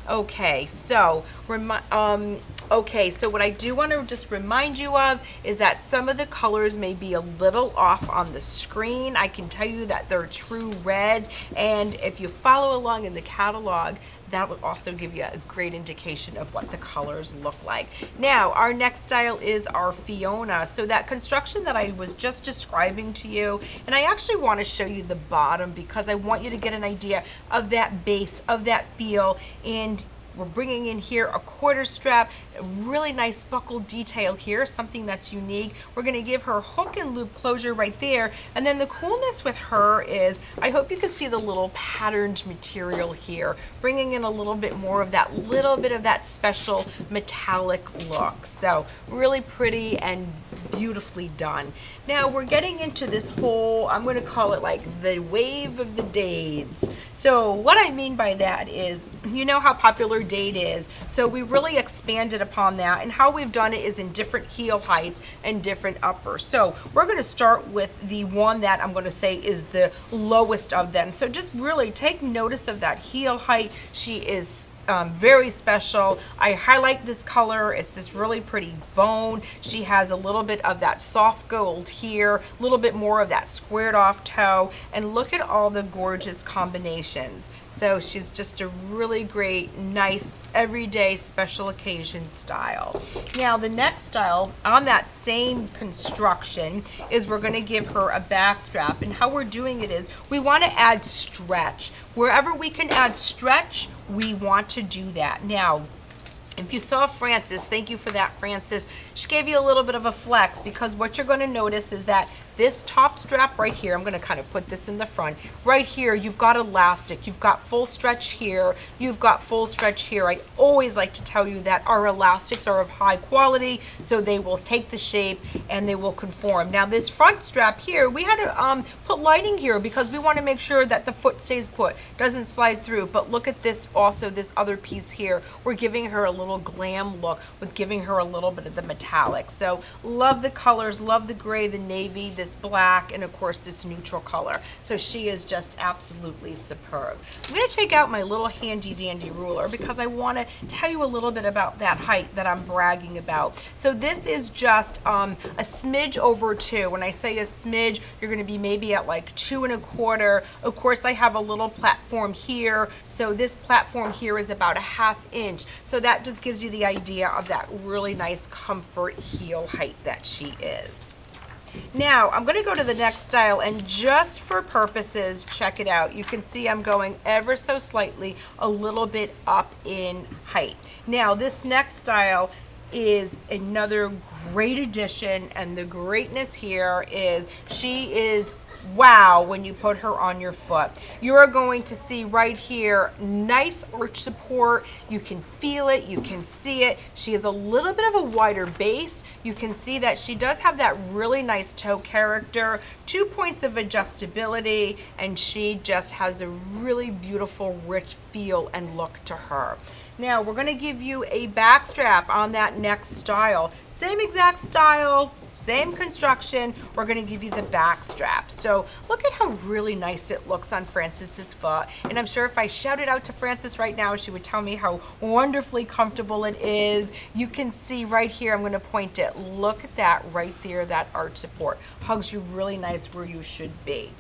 Okay, so what I do want to just remind you of is that some of the colors may be a little off on the screen. I can tell you that they're true reds, and if you follow along in the catalog, that will also give you a great indication of what the colors look like. Now, our next style is our Fiona. So that construction that I was just describing to you, and I actually want to show you the bottom because I want you to get an idea of that base, of that feel. And we're bringing in here a quarter strap, a really nice buckle detail here, something that's unique. We're going to give her hook and loop closure right there. And then the coolness with her is, I hope you can see the little patterned material here, bringing in a little bit more of that little bit of that special metallic look. So really pretty and beautifully done. Now we're getting into this whole, I'm going to call it like the wave of the dades. So what I mean by that is, you know how popular dade is. So we really expanded upon that, and how we've done it is in different heel heights and different uppers. So we're going to start with the one that I'm going to say is the lowest of them. So just really take notice of that heel height. She is very special. I highlight this color. It's this really pretty bone. She has a little bit of that soft gold here, a little bit more of that squared off toe, and look at all the gorgeous combinations. So she's just a really great, nice, everyday special occasion style. Now the next style on that same construction is we're going to give her a back strap, and how we're doing it is we want to add stretch. Wherever we can add stretch, we want to do that. Now, if you saw Frances, thank you for that, Frances. She gave you a little bit of a flex, because what you're going to notice is that this top strap right here, I'm going to kind of put this in the front. Right here, you've got elastic. You've got full stretch here. You've got full stretch here. I always like to tell you that our elastics are of high quality, so they will take the shape and they will conform. Now, this front strap here, we had to put lining here because we want to make sure that the foot stays put, doesn't slide through. But look at this also, this other piece here. We're giving her a little glam look with giving her a little bit of the metallic. So love the colors, love the gray, the navy, this black, and of course this neutral color. So she is just absolutely superb. I'm going to take out my little handy dandy ruler because I want to tell you a little bit about that height that I'm bragging about. So this is just a smidge over 2. When I say a smidge, you're going to be maybe at like 2 1/4. Of course, I have a little platform here, so this platform here is about a 1/2 inch. So that just gives you the idea of that really nice comfort heel height that she is. Now, I'm going to go to the next style, and just for purposes, check it out. You can see I'm going ever so slightly a little bit up in height. Now, this next style, is another great addition, and the greatness here is she is wow when you put her on your foot. You are going to see right here nice arch support. You can feel it, you can see it. She has a little bit of a wider base. You can see that she does have that really nice toe character, 2 points of adjustability, and she just has a really beautiful rich feel and look to her. Now we're going to give you a back strap on that next style. Same exact style, same construction. We're going to give you the back strap. So look at how really nice it looks on Frances's foot. And I'm sure if I shouted out to Frances right now, she would tell me how wonderfully comfortable it is. You can see right here, I'm going to point it. Look at that right there, that arch support. Hugs you really nice where you should be.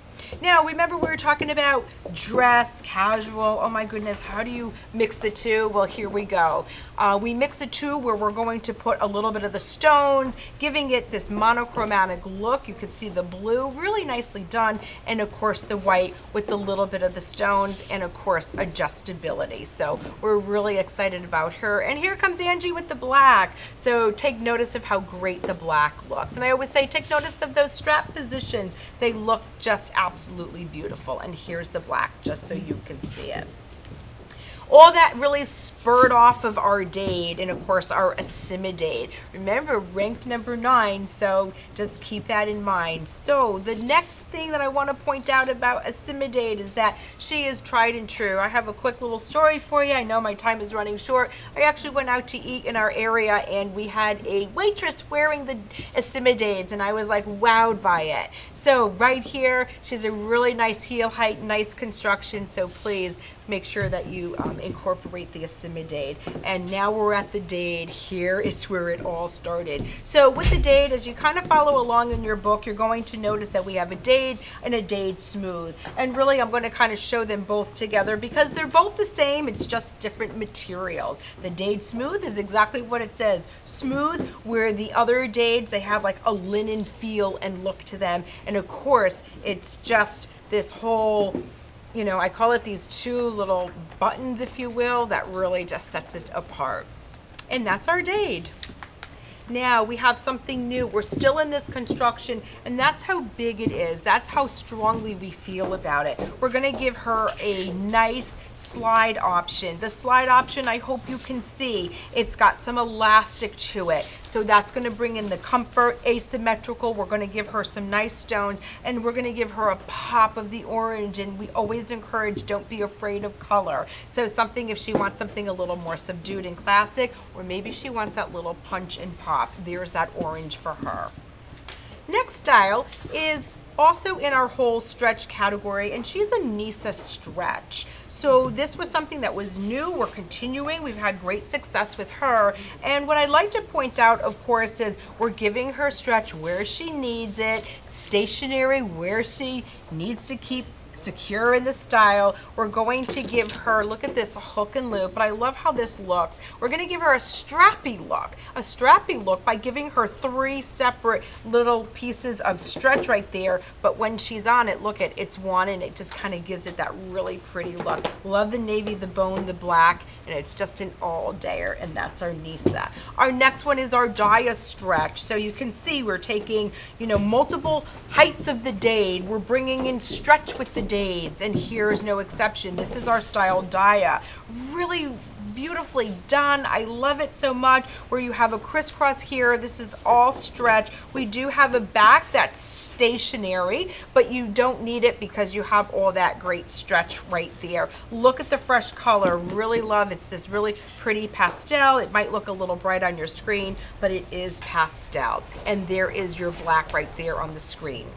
Now, remember we were talking about dress, casual. Oh my goodness, how do you mix the two? Well, here we go. We mix the two where we're going to put a little bit of the stones, giving it this monochromatic look. You can see the blue, really nicely done, and of course the white with the little bit of the stones, and of course adjustability. So we're really excited about her. And here comes Angie with the black. So take notice of how great the black looks. And I always say take notice of those strap positions. They look just absolutely beautiful. And here's the black just so you can see it. All that really spurred off of our dade, and of course our Asimidade. Remember, ranked number 9, so just keep that in mind. So the next thing that I want to point out about Asimidade is that she is tried and true. I have a quick little story for you. I know my time is running short. I actually went out to eat in our area, and we had a waitress wearing the Asimidades, and I was like wowed by it. So right here, she's a really nice heel height, nice construction, so please make sure that you incorporate the Asimidade. And now we're at the dade. Here is where it all started. So with the dade, as you kind of follow along in your book, you're going to notice that we have a dade and a dade smooth. And really, I'm going to kind of show them both together because they're both the same. It's just different materials. The dade smooth is exactly what it says, smooth, where the other dades, they have like a linen feel and look to them. And of course, it's just this whole, you know, I call it these two little buttons, if you will, that really just sets it apart. And that's our dade. Now we have something new. We're still in this construction, and that's how big it is. That's how strongly we feel about it. We're going to give her a nice slide option. The slide option, I hope you can see, it's got some elastic to it. So that's going to bring in the comfort, asymmetrical. We're going to give her some nice stones, and we're going to give her a pop of the orange. And we always encourage, don't be afraid of color. So something, if she wants something a little more subdued and classic, or maybe she wants that little punch and pop, there's that orange for her. Next style is also in our whole stretch category, and she's a Nisa stretch. So this was something that was new. We're continuing. We've had great success with her. And what I'd like to point out, of course, is we're giving her stretch where she needs it, stationary where she needs to keep secure in the style. We're going to give her, look at this hook and loop, but I love how this looks. We're going to give her a strappy look by giving her 3 separate little pieces of stretch right there, but when she's on it, look at it's one, and it just kind of gives it that really pretty look. Love the navy, the bone, the black, and it's just an all-dayer, and that's our Nisa. Our next one is our Dia stretch. So you can see we're taking, you know, multiple heights of the dade. We're bringing in stretch with the dades, and here's no exception. This is our style Dia. Really beautifully done. I love it so much, where you have a crisscross here. This is all stretch. We do have a back that's stationary, but you don't need it because you have all that great stretch right there. Look at the fresh color. Really love it's this really pretty pastel. It might look a little bright on your screen, but it is pastel. And there is your black right there on the screen.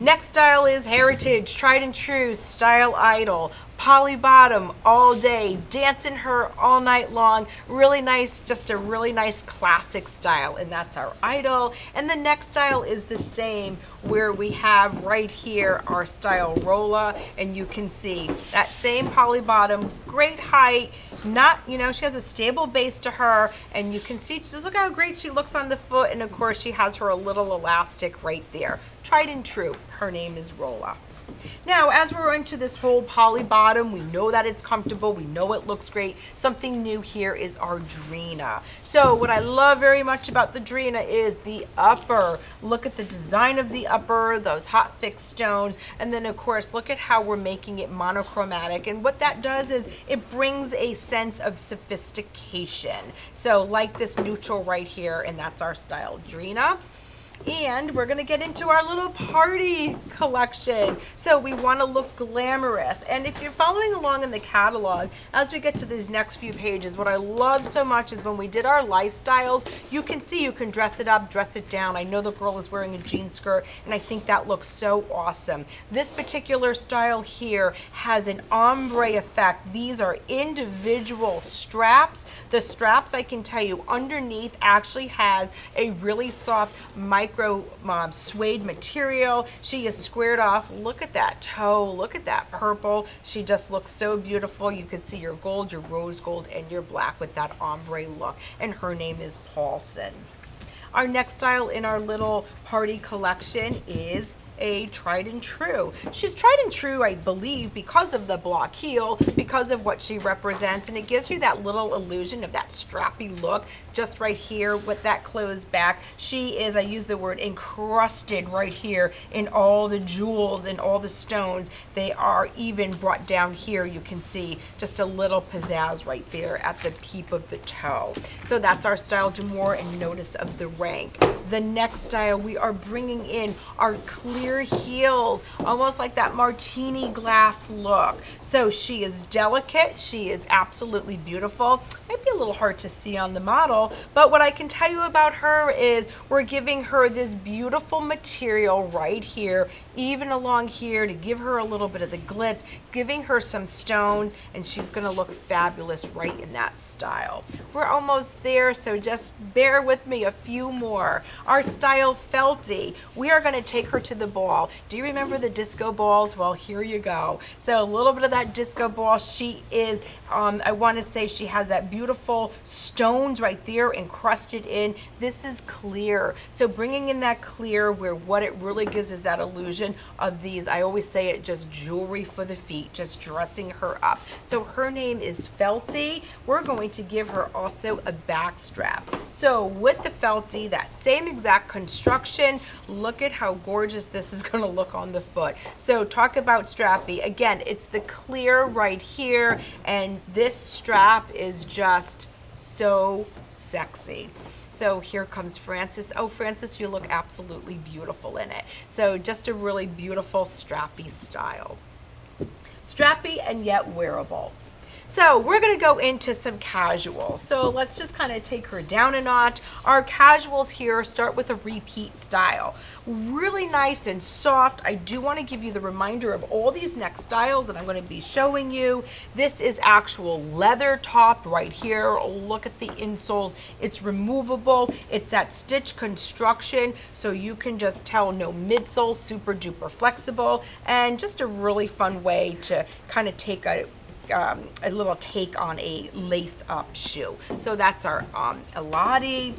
Next style is Heritage, tried and true, style idol. Poly bottom all day, dancing her all night long. Really nice, just a really nice classic style, and that's our idol. And the next style is the same, where we have right here our style Rolla, and you can see that same poly bottom, great height, not, you know, she has a stable base to her, and you can see just look how great she looks on the foot, and of course she has her a little elastic right there. tried and true. Her name is Rolla. Now, as we're into this whole poly bottom, we know that it's comfortable. We know it looks great. Something new here is our Drina. So what I love very much about the Drina is the upper. Look at the design of the upper, those hot fixed stones. And then of course, look at how we're making it monochromatic. And what that does is it brings a sense of sophistication. So like this neutral right here, and that's our style Drina. And we're gonna get into our little party collection. So we wanna look glamorous. And if you're following along in the catalog, as we get to these next few pages, what I love so much is when we did our lifestyles, you can see you can dress it up, dress it down. I know the girl is wearing a jean skirt, and I think that looks so awesome. This particular style here has an ombre effect. These are individual straps. The straps, I can tell you, underneath actually has a really soft micro suede material. She is squared off. Look at that toe. Look at that purple. She just looks so beautiful. You can see your gold, your rose gold, and your black with that ombre look. And her name is Paulson. Our next style in our little party collection is a tried and true. She's tried and true, I believe, because of the block heel, because of what she represents, and it gives you that little illusion of that strappy look just right here with that closed back. She is, I use the word encrusted right here in all the jewels and all the stones. They are even brought down here. You can see just a little pizzazz right there at the peep of the toe. So that's our style d'amore, and notice of the rank. The next style, we are bringing in our clear heels, almost like that martini glass look. So she is delicate. She is absolutely beautiful. Might be a little hard to see on the model, but what I can tell you about her is we're giving her this beautiful material right here, even along here, to give her a little bit of the glitz, giving her some stones, and she's going to look fabulous right in that style. We're almost there, so just bear with me a few more. Our style Felty, we are going to take her to the ball. Do you remember the disco balls? Well, here you go. So a little bit of that disco ball. She is, I want to say she has that beautiful stones right there encrusted in. This is clear. So bringing in that clear, where what it really gives is that illusion of these, I always say it, just jewelry for the feet, just dressing her up. So her name is Felty. We're going to give her also a back strap. So with the Felty, that same exact construction, look at how gorgeous this is going to look on the foot. So talk about strappy. Again, it's the clear right here, and this strap is just so sexy. So here comes Frances. Oh, Frances, you look absolutely beautiful in it. So just a really beautiful strappy style. Strappy and yet wearable. So we're going to go into some casuals. So let's just kind of take her down a notch. Our casuals here start with a repeat style. Really nice and soft. I do want to give you the reminder of all these next styles that I'm going to be showing you. This is actual leather top right here. Look at the insoles. It's removable. It's that stitch construction, so you can just tell no midsole, super duper flexible, and just a really fun way to kind of take a little take on a lace up shoe. So that's our Elodie.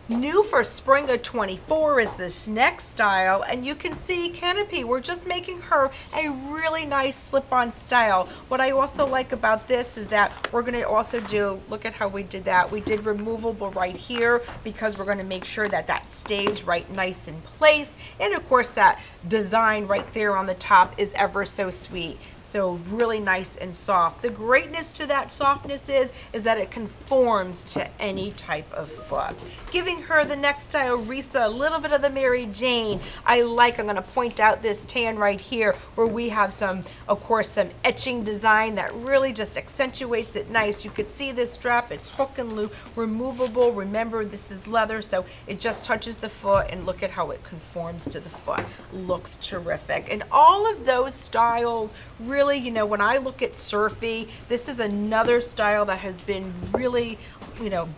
New for spring of 24 is this next style, and you can see Canopy. We're just making her a really nice slip-on style. What I also like about this is that we're going to also do, look at how we did that. We did removable right here because we're going to make sure that that stays right nice in place. And of course that design right there on the top is ever so sweet. So really nice and soft. The greatness to that softness is that it conforms to any type of foot. Giving her the next style, Risa, a little bit of the Mary Jane. I'm going to point out this tan right here where we have some, of course, some etching design that really just accentuates it nice. You could see this strap, it's hook and loop, removable. Remember, this is leather, so it just touches the foot, and look at how it conforms to the foot. Looks terrific. And all of those styles really, you know, when I look at surfy, this is another style that has been really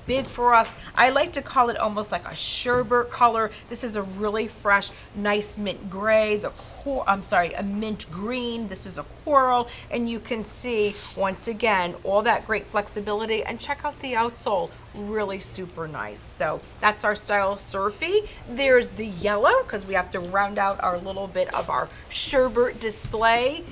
big for us. I like to call it almost like a sherbet color. This is a really fresh, nice mint gray. A mint green. This is a coral, and you can see once again all that great flexibility. And check out the outsole, really super nice. So that's our style, surfy. There's the yellow, because we have to round out our little bit of our sherbet display.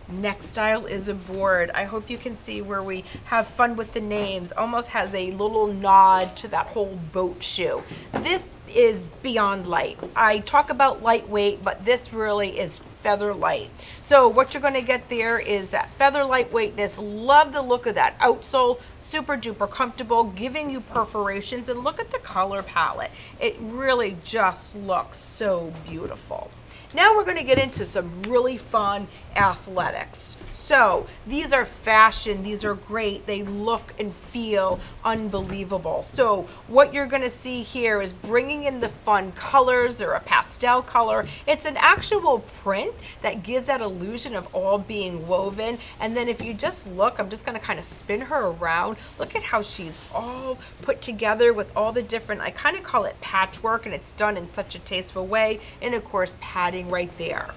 Next style is a board. I hope you can see where we have fun with the names. Almost has a little nod to that whole boat shoe. This is beyond light. I talk about lightweight, but this really is feather light. So what you're going to get there is that feather lightweightness. Love the look of that outsole, super duper comfortable, giving you perforations, and look at the color palette. It really just looks so beautiful. Now we're going to get into some really fun athletics. So these are fashion, these are great, they look and feel unbelievable. So what you're going to see here is bringing in the fun colors. They're a pastel color. It's an actual print that gives that illusion of all being woven. And then if you just look, I'm just going to kind of spin her around. Look at how she's all put together with all the different, I kind of call it patchwork, and it's done in such a tasteful way. And of course, padding right there.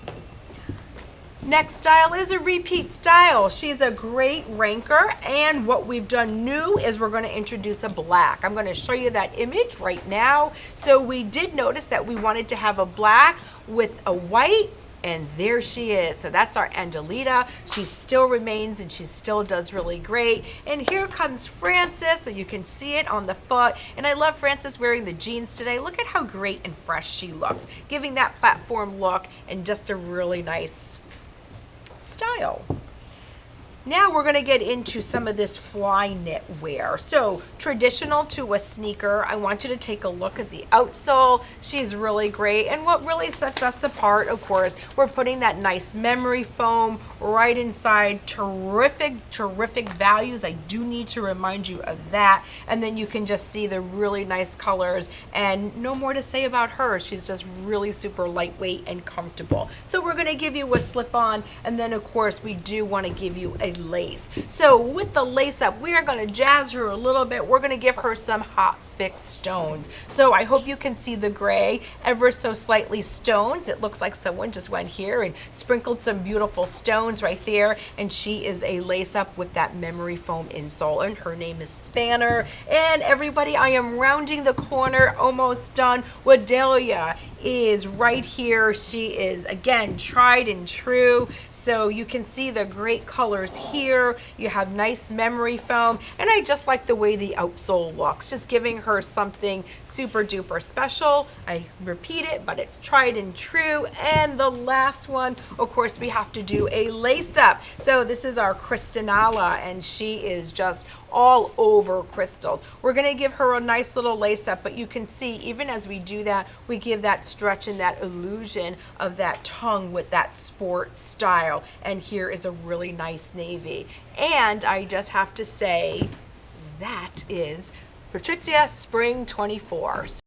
Next style is a repeat style. She's a great ranker, and what we've done new is we're going to introduce a black. I'm going to show you that image right now. So we did notice that we wanted to have a black with a white, and there she is. So that's our Angelita. She still remains, and she still does really great. And here comes Frances, so you can see it on the foot. And I love Frances wearing the jeans today. Look at how great and fresh she looks, giving that platform look and just a really nice style. Now we're going to get into some of this fly knit wear. So traditional to a sneaker, I want you to take a look at the outsole. She's really great. And what really sets us apart, of course, we're putting that nice memory foam right inside. Terrific, terrific values. I do need to remind you of that. And then you can just see the really nice colors, and no more to say about her. She's just really super lightweight and comfortable. So we're going to give you a slip on, and then of course we do want to give you a lace. So with the lace up, we are going to jazz her a little bit. We're going to give her some hot fixed stones. So I hope you can see the gray, ever so slightly stones. It looks like someone just went here and sprinkled some beautiful stones right there, and she is a lace up with that memory foam insole, and her name is Spanner. And everybody, I am rounding the corner, almost done. Wadelia is right here. She is, again, tried and true. So you can see the great colors here. You have nice memory foam, and I just like the way the outsole looks, just giving her something super duper special. I repeat it, but it's tried and true. And the last one, of course, we have to do a lace up. So this is our Kristinala, and she is just all over crystals. We're going to give her a nice little lace up, but you can see even as we do that, we give that stretch and that illusion of that tongue with that sport style. And here is a really nice navy. And I just have to say, that is Patrizia Spring 24.